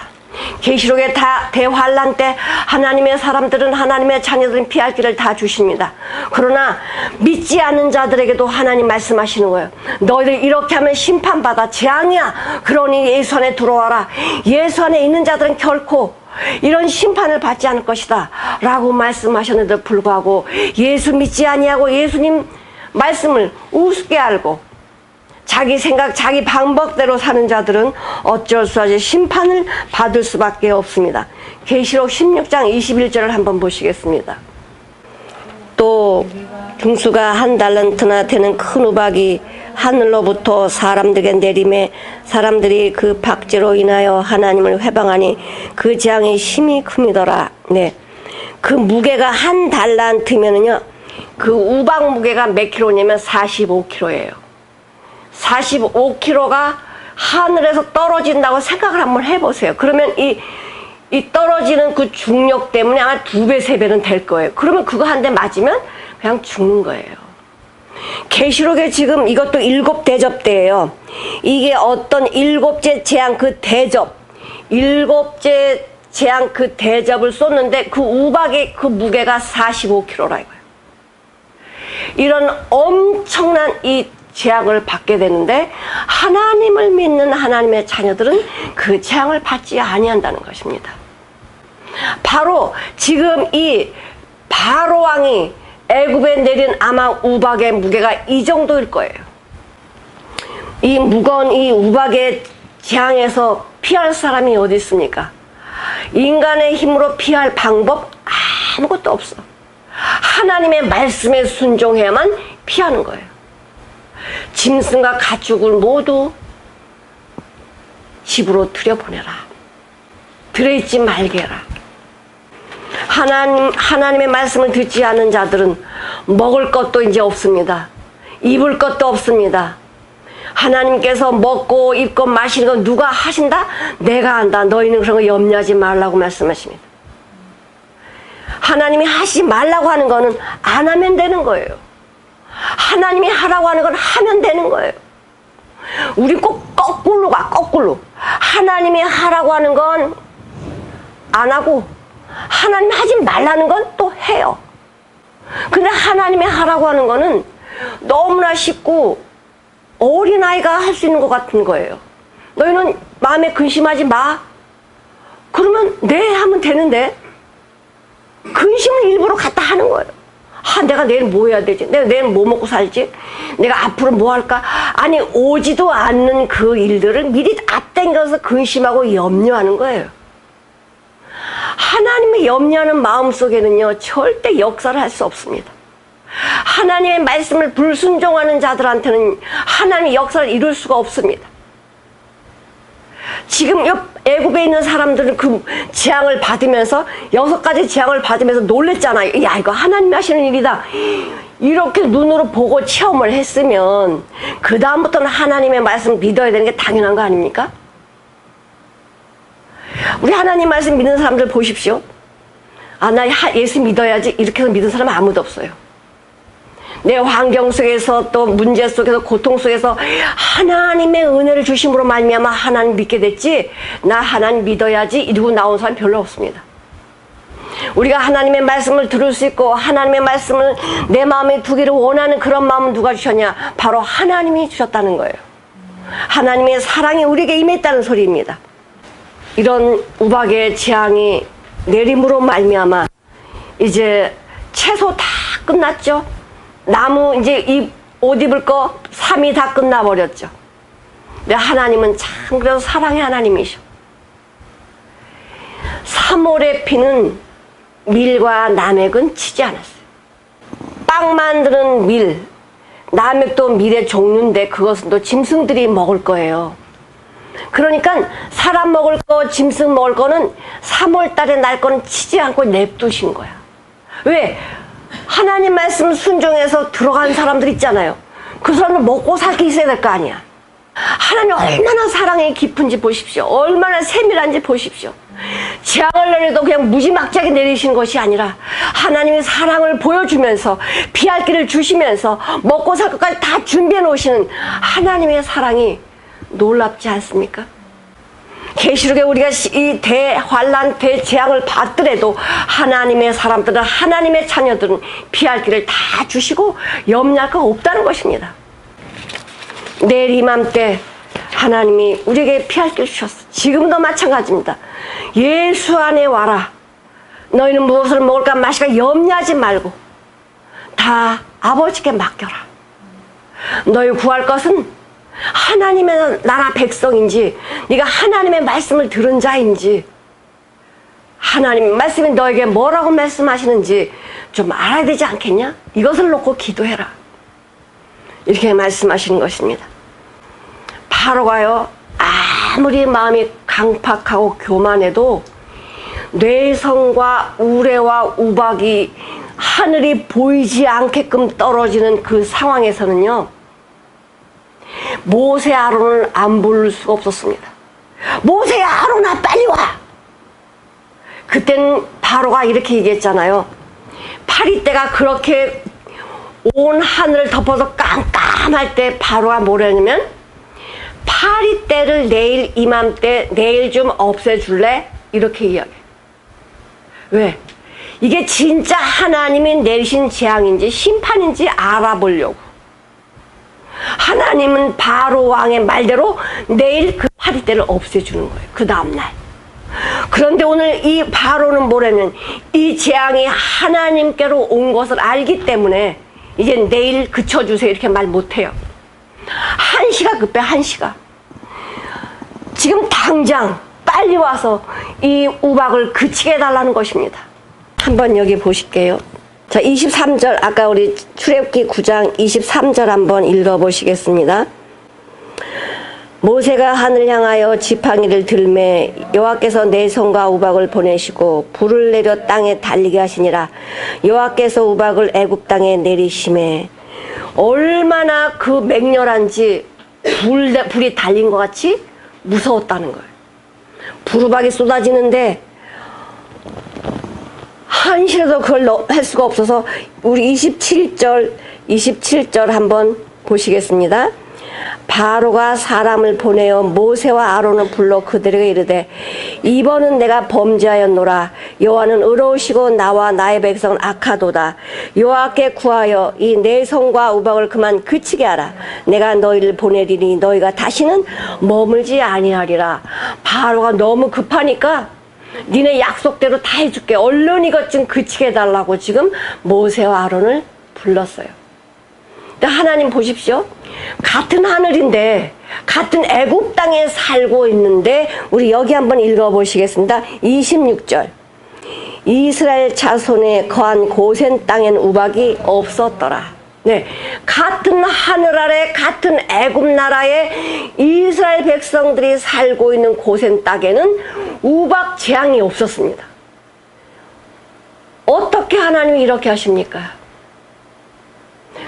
계시록의 대환란 때 하나님의 사람들은, 하나님의 자녀들은 피할 길을 다 주십니다. 그러나 믿지 않는 자들에게도 하나님 말씀하시는 거예요. 너희들 이렇게 하면 심판받아, 재앙이야. 그러니 예수 안에 들어와라. 예수 안에 있는 자들은 결코 이런 심판을 받지 않을 것이다 라고 말씀하셨는데도 불구하고, 예수 믿지 아니하고 예수님 말씀을 우습게 알고 자기 생각, 자기 방법대로 사는 자들은 어쩔 수 없이 심판을 받을 수밖에 없습니다. 계시록 16장 21절을 한번 보시겠습니다. 또 중수가 한 달란트나 되는 큰 우박이 하늘로부터 사람들에게 내림에 사람들이 그 박제로 인하여 하나님을 회방하니 그 재앙이 심히 큼이더라. 네, 그 무게가 한 달란트면은요, 그 우박 무게가 몇 킬로냐면 45kg예요. 45kg가 하늘에서 떨어진다고 생각을 한번 해보세요. 그러면 이 떨어지는 그 중력 때문에 아마 2배, 3배는 될 거예요. 그러면 그거 한 대 맞으면 그냥 죽는 거예요. 계시록에 지금 이것도 7대접 때예요. 이게 어떤 7째 재앙 그 대접, 7째 재앙 그 대접을 쏟는데 그 우박의 그 무게가 45kg라 이거예요. 이런 엄청난 이 재앙을 받게 되는데, 하나님을 믿는 하나님의 자녀들은 그 재앙을 받지 아니한다는 것입니다. 바로 지금 이 바로 왕이 애굽에 내린 아마 우박의 무게가 이 정도일 거예요. 이 무거운 이 우박의 재앙에서 피할 사람이 어디 있습니까? 인간의 힘으로 피할 방법 아무것도 없어. 하나님의 말씀에 순종해야만 피하는 거예요. 짐승과 가축을 모두 집으로 들여보내라. 들어있지 말게 해라. 하나님의 말씀을 듣지 않는 자들은 먹을 것도 이제 없습니다. 입을 것도 없습니다. 하나님께서 먹고 입고 마시는 거 누가 하신다? 내가 한다. 너희는 그런 거 염려하지 말라고 말씀하십니다. 하나님이 하시지 말라고 하는 거는 안 하면 되는 거예요. 하나님이 하라고 하는 건 하면 되는 거예요. 우리 꼭 거꾸로 가, 거꾸로. 하나님이 하라고 하는 건 안 하고 하나님이 하지 말라는 건 또 해요. 근데 하나님이 하라고 하는 거는 너무나 쉽고 어린아이가 할 수 있는 것 같은 거예요. 너희는 마음에 근심하지 마. 그러면 네 하면 되는데 근심을 일부러 갖다 하는 거예요. 내가 내일 뭐 해야 되지? 내가 내일 뭐 먹고 살지? 내가 앞으로 뭐 할까? 아니 오지도 않는 그 일들을 미리 앞당겨서 근심하고 염려하는 거예요. 하나님의 염려하는 마음속에는요 절대 역사를 할 수 없습니다. 하나님의 말씀을 불순종하는 자들한테는 하나님의 역사를 이룰 수가 없습니다. 지금 애굽에 있는 사람들은 그 재앙을 받으면서 6가지 재앙을 받으면서 놀랬잖아요. 야 이거 하나님이 하시는 일이다. 이렇게 눈으로 보고 체험을 했으면 그 다음부터는 하나님의 말씀을 믿어야 되는 게 당연한 거 아닙니까? 우리 하나님 말씀 믿는 사람들 보십시오. 나 예수 믿어야지 이렇게 해서 믿는 사람은 아무도 없어요. 내 환경 속에서 또 문제 속에서 고통 속에서 하나님의 은혜를 주심으로 말미암아 하나님 믿게 됐지 나 하나님 믿어야지 이러고 나온 사람 별로 없습니다. 우리가 하나님의 말씀을 들을 수 있고 하나님의 말씀을 내 마음에 두기를 원하는 그런 마음은 누가 주셨냐? 바로 하나님이 주셨다는 거예요. 하나님의 사랑이 우리에게 임했다는 소리입니다. 이런 우박의 재앙이 내림으로 말미암아 이제 채소 다 끝났죠. 나무 이제 이 옷 입을 거 삶이 다 끝나버렸죠. 근데 하나님은 참 그래서 사랑의 하나님이셔. 3월에 피는 밀과 남획은 치지 않았어요. 빵 만드는 밀, 남획도 밀의 종류인데 그것은 또 짐승들이 먹을 거예요. 그러니까 사람 먹을 거, 짐승 먹을 거는 3월 달에 날 거는 치지 않고 냅두신 거야. 왜? 하나님 말씀 순종해서 들어간 사람들 있잖아요. 그 사람들 먹고 살게 있어야 될 거 아니야. 하나님 얼마나 사랑이 깊은지 보십시오. 얼마나 세밀한지 보십시오. 재앙을 내려도 그냥 무지막지하게 내리시는 것이 아니라 하나님의 사랑을 보여주면서 피할 길을 주시면서 먹고 살 것까지 다 준비해 놓으시는 하나님의 사랑이 놀랍지 않습니까? 계시록에 우리가 이 대환란, 대재앙을 받더라도 하나님의 사람들은 하나님의 자녀들은 피할 길을 다 주시고 염려할 거 없다는 것입니다. 내일 이맘때 하나님이 우리에게 피할 길 주셨어. 지금도 마찬가지입니다. 예수 안에 와라. 너희는 무엇을 먹을까 마실까 염려하지 말고 다 아버지께 맡겨라. 너희 구할 것은 하나님의 나라 백성인지 네가 하나님의 말씀을 들은 자인지 하나님의 말씀이 너에게 뭐라고 말씀하시는지 좀 알아야 되지 않겠냐? 이것을 놓고 기도해라. 이렇게 말씀하시는 것입니다. 바로가요 아무리 마음이 강팍하고 교만해도 뇌성과 우레와 우박이 하늘이 보이지 않게끔 떨어지는 그 상황에서는요 모세 아론을 안 부를 수가 없었습니다. 모세 아론아 빨리 와. 그때는 바로가 이렇게 얘기했잖아요. 파리떼가 그렇게 온 하늘을 덮어서 깜깜할 때 바로가 뭐라 했냐면 파리떼를 내일 이맘때 내일 좀 없애줄래? 이렇게 이야기해. 왜? 이게 진짜 하나님이 내리신 재앙인지 심판인지 알아보려고. 하나님은 바로 왕의 말대로 내일 그 파리떼를 없애주는 거예요. 그 다음날. 그런데 오늘 이 바로는 뭐냐면 이 재앙이 하나님께로 온 것을 알기 때문에 이제 내일 그쳐주세요 이렇게 말 못해요. 한시가 급해. 한시가. 지금 당장 빨리 와서 이 우박을 그치게 해달라는 것입니다. 한번 여기 보실게요. 자, 23절 아까 우리 출애굽기 9장 23절 한번 읽어보시겠습니다. 모세가 하늘 향하여 지팡이를 들매 여호와께서 내 손과 우박을 보내시고 불을 내려 땅에 달리게 하시니라. 여호와께서 우박을 애굽 땅에 내리심에 얼마나 그 맹렬한지 불이 달린 것 같이 무서웠다는 거예요. 불우박이 쏟아지는데 한시라도 그걸 할 수가 없어서 우리 27절 한번 보시겠습니다. 바로가 사람을 보내어 모세와 아론을 불러 그들에게 이르되 이번은 내가 범죄하였노라. 여호와는 의로우시고 나와 나의 백성은 악하도다. 여호와께 구하여 이 내성과 우박을 그만 그치게 하라. 내가 너희를 보내리니 너희가 다시는 머물지 아니하리라. 바로가 너무 급하니까 니네 약속대로 다 해줄게. 얼른 이것 좀 그치게 해달라고 지금 모세와 아론을 불렀어요. 근데 하나님 보십시오. 같은 하늘인데 같은 애굽 땅에 살고 있는데 우리 여기 한번 읽어보시겠습니다. 26절. 이스라엘 자손에 거한 고센 땅엔 우박이 없었더라. 네, 같은 하늘 아래 같은 애굽 나라에 이스라엘 백성들이 살고 있는 고센 땅에는 우박 재앙이 없었습니다. 어떻게 하나님이 이렇게 하십니까?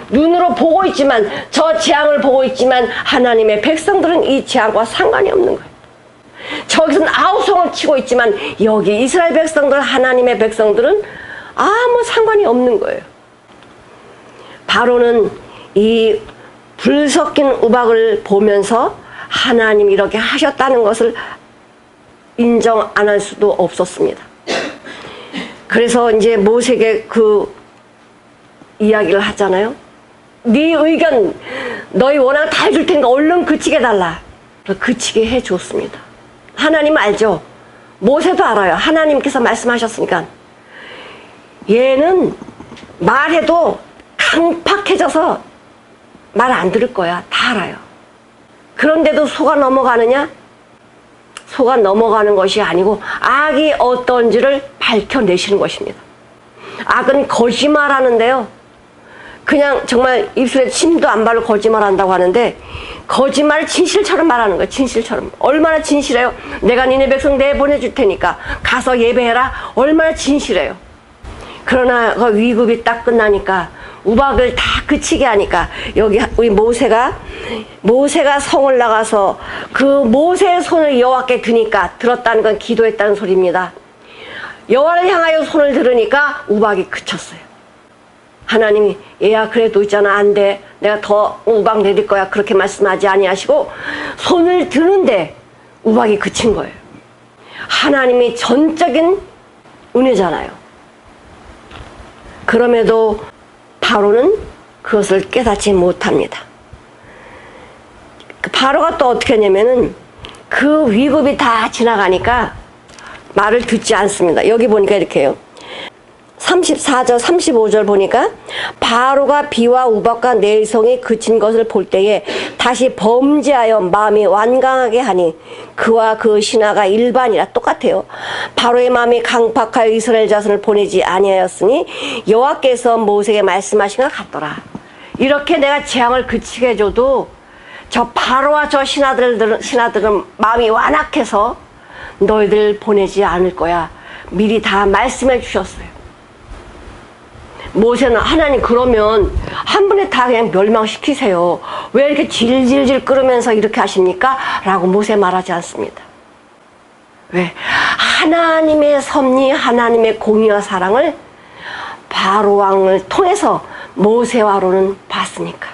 눈으로 보고 있지만, 저 재앙을 보고 있지만 하나님의 백성들은 이 재앙과 상관이 없는 거예요. 저기서는 아우성을 치고 있지만 여기 이스라엘 백성들, 하나님의 백성들은 아무 상관이 없는 거예요. 바로는 이 불 섞인 우박을 보면서 하나님이 이렇게 하셨다는 것을 인정 안 할 수도 없었습니다. 그래서 이제 모세에게 그 이야기를 하잖아요. 네 의견, 너희 원하는 다 해줄 테니까 얼른 그치게 해달라. 그치게 해줬습니다. 하나님 알죠? 모세도 알아요. 하나님께서 말씀하셨으니까. 얘는 말해도 강팍해져서 말 안 들을 거야. 다 알아요. 그런데도 속아 넘어가느냐? 속아 넘어가는 것이 아니고 악이 어떤지를 밝혀내시는 것입니다. 악은 거짓말하는데요. 그냥 정말 입술에 침도 안 바르고 거짓말한다고 하는데 거짓말을 진실처럼 말하는 거예요. 진실처럼. 얼마나 진실해요? 내가 니네 백성 내보내줄 테니까 가서 예배해라. 얼마나 진실해요. 그러나 그 위급이 딱 끝나니까 우박을 다 그치게 하니까 여기 우리 모세가 성을 나가서 그 모세의 손을 여호와께 드니까, 들었다는 건 기도했다는 소리입니다. 여호와를 향하여 손을 들으니까 우박이 그쳤어요. 하나님이 얘야 그래도 있잖아, 안 돼, 내가 더 우박 내릴 거야, 그렇게 말씀하지 아니하시고 손을 드는데 우박이 그친 거예요. 하나님이 전적인 은혜잖아요. 그럼에도 바로는 그것을 깨닫지 못합니다. 바로가 또 어떻게 했냐면은 그 위급이 다 지나가니까 말을 듣지 않습니다. 여기 보니까 이렇게 해요. 34절 35절 보니까 바로가 비와 우박과 내성이 그친 것을 볼 때에 다시 범죄하여 마음이 완강하게 하니 그와 그 신하가 일반이라. 똑같아요. 바로의 마음이 강팍하여 이스라엘 자손을 보내지 아니하였으니 여호와께서 모세에게 말씀하신 것 같더라. 이렇게 내가 재앙을 그치게 해줘도 저 바로와 저 신하들은 마음이 완악해서 너희들 보내지 않을 거야. 미리 다 말씀해 주셨어요. 모세는 하나님 그러면 한 번에 다 그냥 멸망시키세요. 왜 이렇게 질질질 끓으면서 이렇게 하십니까? 라고 모세 말하지 않습니다. 왜? 하나님의 섭리, 하나님의 공의와 사랑을 바로 왕을 통해서 모세와 아론은 봤으니까.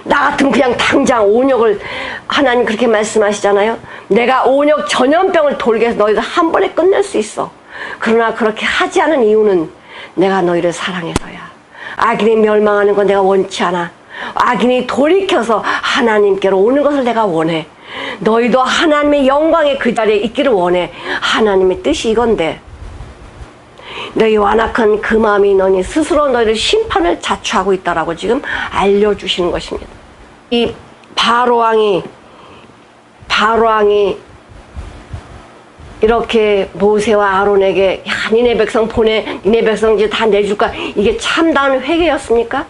나 같으면 그냥 당장 온역을, 하나님 그렇게 말씀하시잖아요. 내가 온역 전염병을 돌게 해서 너희들 한 번에 끝낼 수 있어. 그러나 그렇게 하지 않은 이유는 내가 너희를 사랑해서야. 악인이 멸망하는 건 내가 원치 않아. 악인이 돌이켜서 하나님께로 오는 것을 내가 원해. 너희도 하나님의 영광의 그 자리에 있기를 원해. 하나님의 뜻이 이건데 너희 완악한 그 마음이 너희 스스로 너희를 심판을 자초하고 있다라고 지금 알려주시는 것입니다. 이 바로왕이 이렇게 모세와 아론에게 야 니네 백성 보내, 니네 백성 이제 다 내줄까, 이게 참다운 회개였습니까?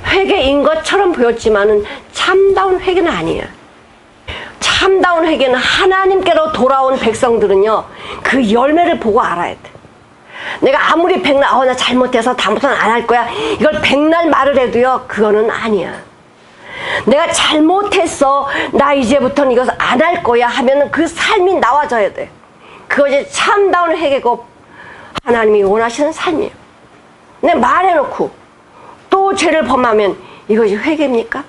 회개인 것처럼 보였지만은 참다운 회개는 아니에요. 참다운 회개는 하나님께로 돌아온 백성들은요 그 열매를 보고 알아야 돼. 내가 아무리 백날 나 잘못해서 다음부터는 안 할 거야, 이걸 백날 말을 해도요 그거는 아니야. 내가 잘못했어, 나 이제부터는 이것을 안 할 거야 하면은 그 삶이 나와져야 돼. 그것이 참다운 회개고 하나님이 원하시는 삶이에요. 근데 말해놓고 또 죄를 범하면 이것이 회개입니까?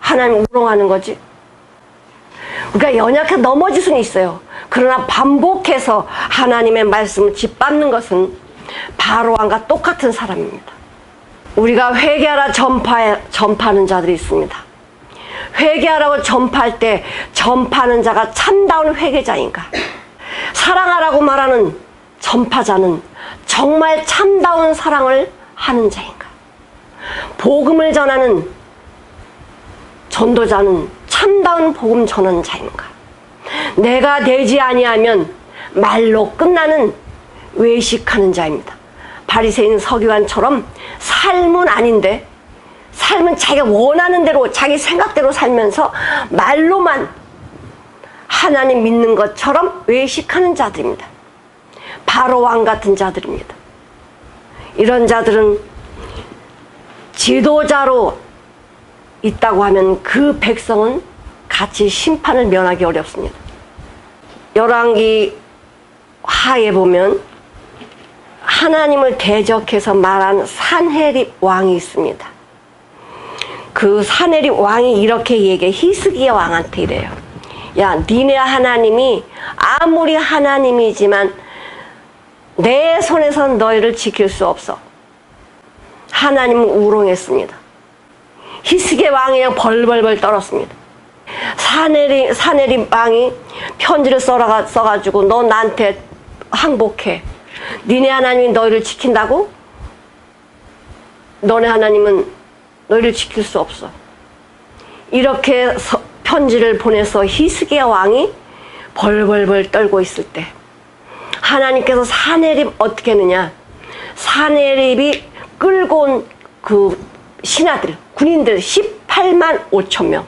하나님 우롱하는 거지? 우리가 연약해 넘어질 수는 있어요. 그러나 반복해서 하나님의 말씀을 짓밟는 것은 바로왕과 똑같은 사람입니다. 우리가 회개하라 전파하는 자들이 있습니다. 회개하라고 전파할 때 전파하는 자가 참다운 회개자인가? 사랑하라고 말하는 전파자는 정말 참다운 사랑을 하는 자인가? 복음을 전하는 전도자는 참다운 복음 전하는 자인가? 내가 되지 아니하면 말로 끝나는 외식하는 자입니다. 바리새인 서기관처럼 삶은 아닌데, 삶은 자기가 원하는 대로 자기 생각대로 살면서 말로만 하나님 믿는 것처럼 외식하는 자들입니다. 바로왕 같은 자들입니다. 이런 자들은 지도자로 있다고 하면 그 백성은 같이 심판을 면하기 어렵습니다. 열왕기 하에 보면 하나님을 대적해서 말한 산헤립 왕이 있습니다. 그 산헤립 왕이 이렇게 얘기해. 히스기야 왕한테 이래요. 야, 니네 하나님이 아무리 하나님이지만 내 손에선 너희를 지킬 수 없어. 하나님은 우롱했습니다. 히스기야 왕이 그냥 벌벌벌 떨었습니다. 산헤립 왕이 편지를 써가지고 너 나한테 항복해. 니네 하나님이 너희를 지킨다고? 너네 하나님은 너희를 지킬 수 없어. 이렇게 편지를 보내서 히스기야 왕이 벌벌벌 떨고 있을 때 하나님께서 산헤립 어떻게 했느냐? 산헤립이 끌고 온 그 신하들, 군인들 18만 5천 명.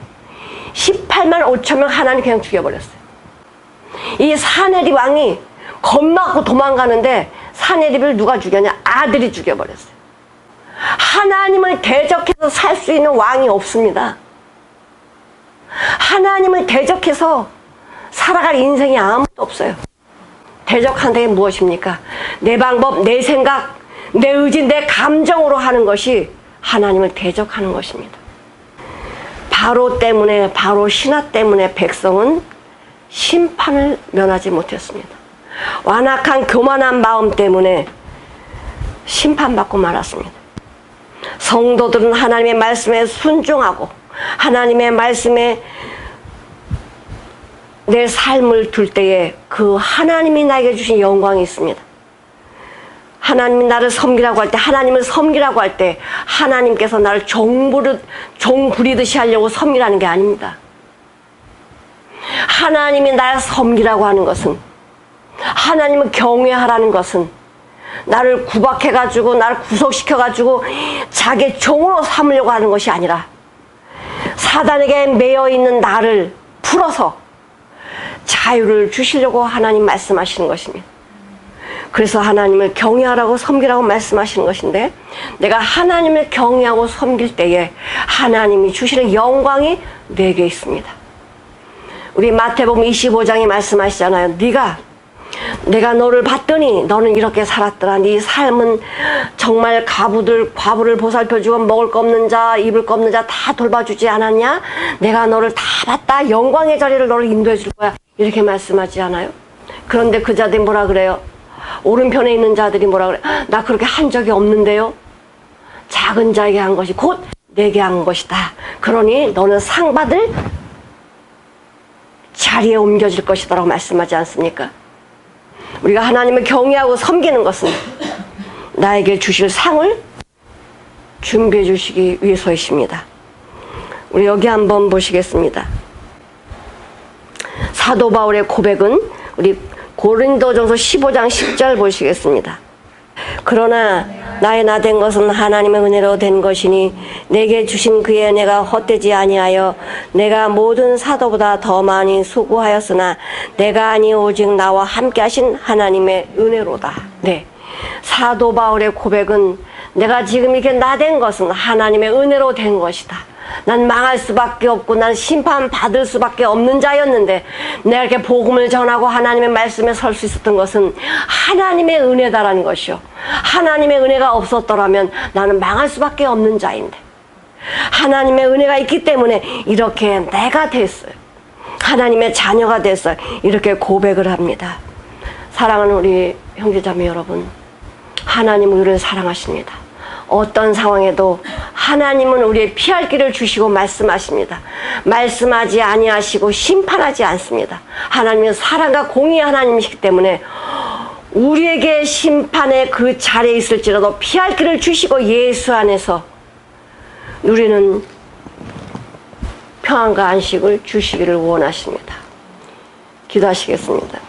18만 5천 명 하나님 그냥 죽여버렸어요. 이 산헤립 왕이 겁먹고 도망가는데 산헤립을 누가 죽였냐? 아들이 죽여버렸어요. 하나님을 대적해서 살 수 있는 왕이 없습니다. 하나님을 대적해서 살아갈 인생이 아무도 없어요. 대적한다는 게 무엇입니까? 내 방법, 내 생각, 내 의지, 내 감정으로 하는 것이 하나님을 대적하는 것입니다. 바로 신하 때문에 백성은 심판을 면하지 못했습니다. 완악한 교만한 마음 때문에 심판받고 말았습니다. 성도들은 하나님의 말씀에 순종하고 하나님의 말씀에 내 삶을 둘 때에 그 하나님이 나에게 주신 영광이 있습니다. 하나님이 나를 섬기라고 할 때, 하나님을 섬기라고 할 때 하나님께서 나를 종 부리듯이 하려고 섬기라는 게 아닙니다. 하나님이 나를 섬기라고 하는 것은, 하나님을 경외하라는 것은 나를 구박해가지고 나를 구속시켜가지고 자기 종으로 삼으려고 하는 것이 아니라 사단에게 매여있는 나를 풀어서 자유를 주시려고 하나님 말씀하시는 것입니다. 그래서 하나님을 경외하라고 섬기라고 말씀하시는 것인데, 내가 하나님을 경외하고 섬길 때에 하나님이 주시는 영광이 내게 있습니다. 우리 마태복음 25장에 말씀하시잖아요. 내가 너를 봤더니 너는 이렇게 살았더라. 네 삶은 정말 과부를 보살펴주고 먹을 거 없는 자, 입을 거 없는 자 다 돌봐주지 않았냐? 내가 너를 다 봤다. 영광의 자리를 너를 인도해 줄 거야. 이렇게 말씀하지 않아요? 그런데 그 자들이 뭐라 그래요? 오른편에 있는 자들이 뭐라 그래? 나 그렇게 한 적이 없는데요. 작은 자에게 한 것이 곧 내게 한 것이다. 그러니 너는 상 받을 자리에 옮겨질 것이다 라고 말씀하지 않습니까? 우리가 하나님을 경외하고 섬기는 것은 나에게 주실 상을 준비해 주시기 위해서이십니다. 우리 여기 한번 보시겠습니다. 사도 바울의 고백은 우리 고린도전서 15장 10절 보시겠습니다. 그러나 나의 나 된 것은 하나님의 은혜로 된 것이니 내게 주신 그의 은혜가 헛되지 아니하여 내가 모든 사도보다 더 많이 수고하였으나 내가 아니 오직 나와 함께 하신 하나님의 은혜로다. 네, 사도 바울의 고백은 내가 지금 이렇게 나 된 것은 하나님의 은혜로 된 것이다. 난 망할 수밖에 없고 난 심판받을 수밖에 없는 자였는데 내가 이렇게 복음을 전하고 하나님의 말씀에 설 수 있었던 것은 하나님의 은혜다라는 것이요. 하나님의 은혜가 없었더라면 나는 망할 수밖에 없는 자인데 하나님의 은혜가 있기 때문에 이렇게 내가 됐어요. 하나님의 자녀가 됐어요. 이렇게 고백을 합니다. 사랑하는 우리 형제자매 여러분, 하나님은 우리를 사랑하십니다. 어떤 상황에도 하나님은 우리의 피할 길을 주시고 말씀하십니다. 말씀하지 아니하시고 심판하지 않습니다. 하나님은 사랑과 공의의 하나님이시기 때문에 우리에게 심판의 그 자리에 있을지라도 피할 길을 주시고 예수 안에서 누리는 평안과 안식을 주시기를 원하십니다. 기도하시겠습니다.